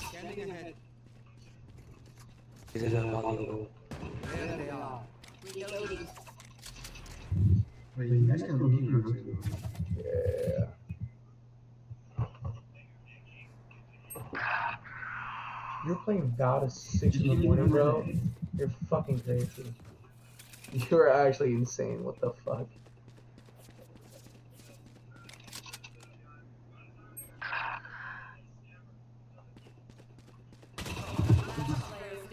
Scanning ahead. There they are. Reloading. Wait, you guys can looking for too. Yeah. You're playing Dota at 6 in the morning, bro? You're fucking crazy. You're actually insane. What the fuck?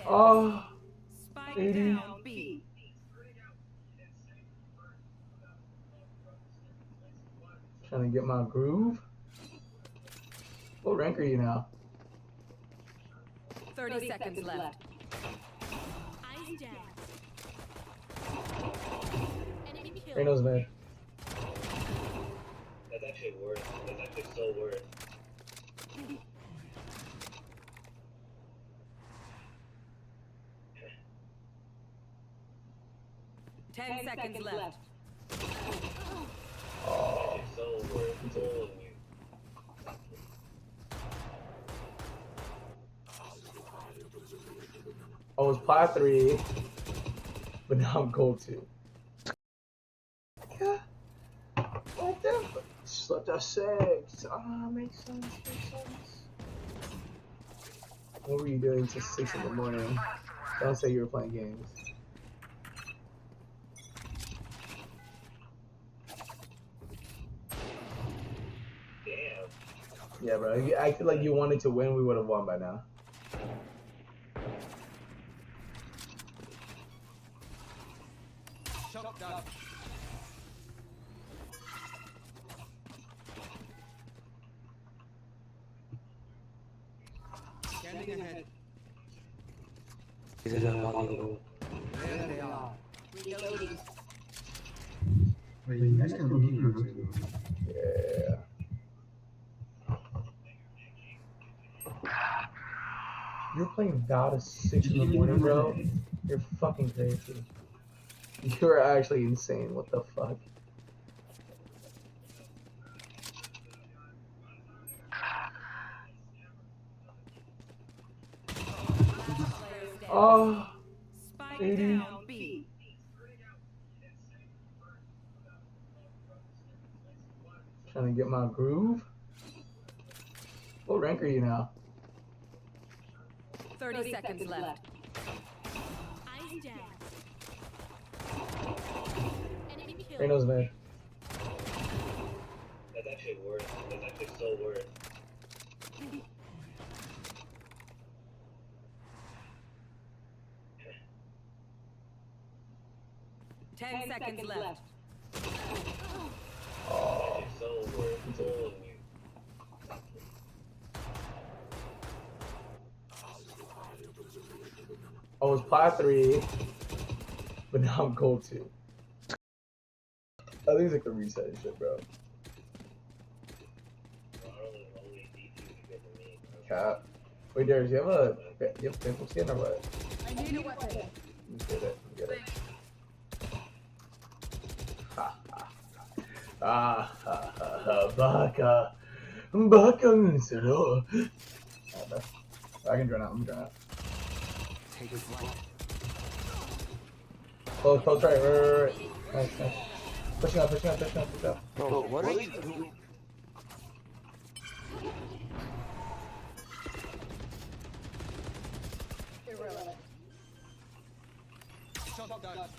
Oh, Spike 80. down B. Trying to get my groove. What rank are you now? 30 seconds left. Eyes down. Enemy kill. Reno's mid. That's actually worse. That's actually so worse. Ten seconds left. Oh, It's so worse. Holy. I was plat 3, but now I'm gold 2. Yeah. What the fuck? Slept at 6. Ah, makes sense, makes sense. What were you doing till 6 in the morning? Don't say you were playing games. Damn. Yeah, bro. You acted like you wanted to win, we would have won by now. Shot down. Scanning ahead. There There they are. Reloading. Wait, you guys can looking for too. Yeah. You're playing Dota at 6 in the morning, bro? You're fucking crazy. You're actually insane. What the fuck? Oh, Spike 80. down B. Trying to get my groove. What rank are you now? 30 seconds left. Eyes down. Enemy kill. Reno's mid. That's actually worse. That's actually so worse. Ten seconds left. Oh, It's so worse. Holy. I was plat 3, but now I'm gold 2. I think it's like the reset and shit, bro. I don't even know what these two can get to me. Cap. Wait, Darius, you have pimple skin or what? I need a weapon. You get it. You get it. Ha ha ha ha ha baka. Baka solo. I can drown out. I'm drown out. Take flight. Close right. Nice. Pushing up. Bro, what are you doing? Irrelevant. Shot down.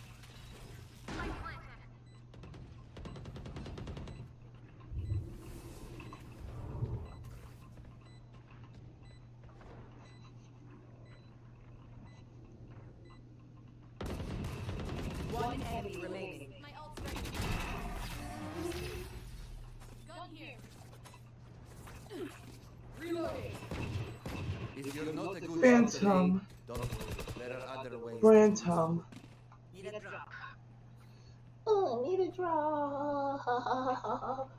One enemy remaining. My ult's ready. Gun here. Reloading. If you're not a good Phantom. shot today, don't worry. There are other ways. Phantom. Need a drop. Oh, I need a drop.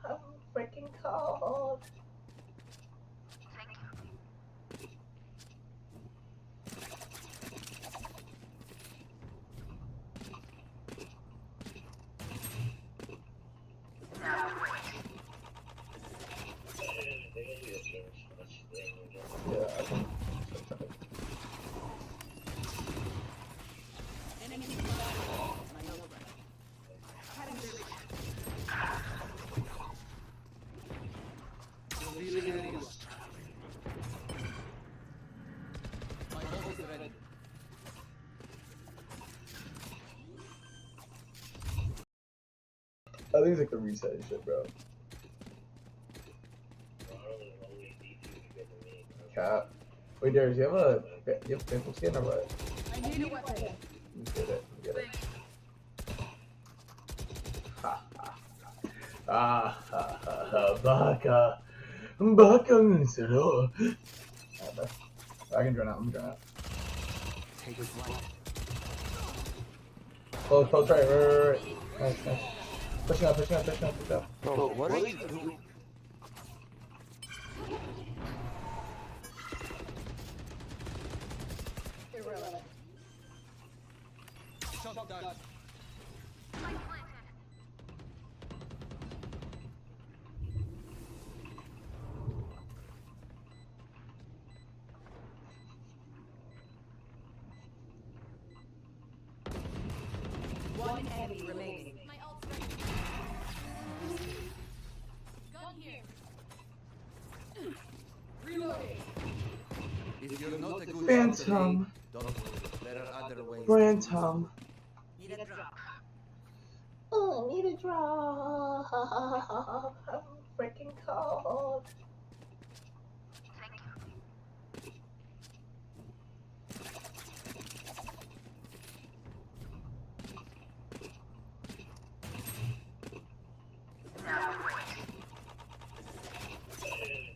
I'm freaking cold. I think it's like the reset and shit, bro. Ronald is always D2 because of me, bro. Cap. Wait, Darius, you have pimple skin or what? I need a weapon. You get it. You get it. Ha ha ha ha ha. Baka. Baka zero. I can join out. I'm joining out. Take flight. Close, right. Nice. Pushing up. Bro, what are you doing? Irrelevant. Shot down. One enemy remaining. My ult's ready. Gun here. Reloading. If you're not a good Phantom. shot today, don't worry. There are other ways. Phantom. Need a drop. Oh, I need a drop. I'm freaking cold.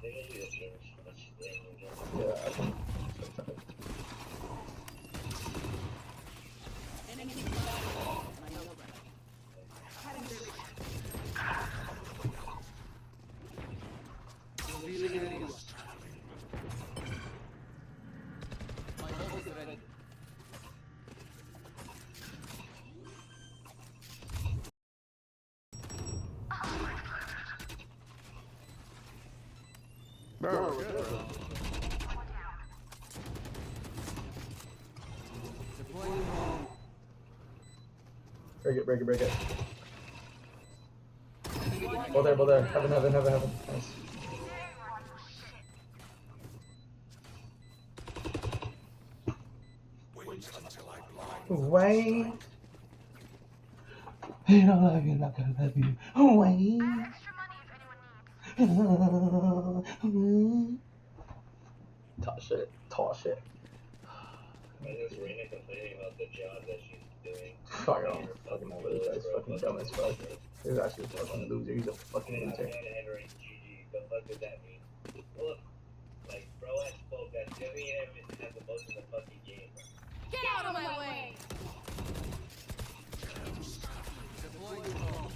They don't do this game so much. Yeah, I can. Revealing area. My ult is ready. Bro, Deploying drone. Break it. Both there. Heaven. Nice. Wayne. You don't love you like I love you. Wayne. Talk shit. Why is Reyna complaining about the job that she's doing? Fuck off. Fucking over this guy's fucking dumb as fuck. He's actually a fucking loser. He's a fucking I'm loser. trying to enter in GG. The fuck does that mean? Look, like, bro has spoke that Jimmy Evans has the most in the fucking game. Get out of my way! Deploying drone.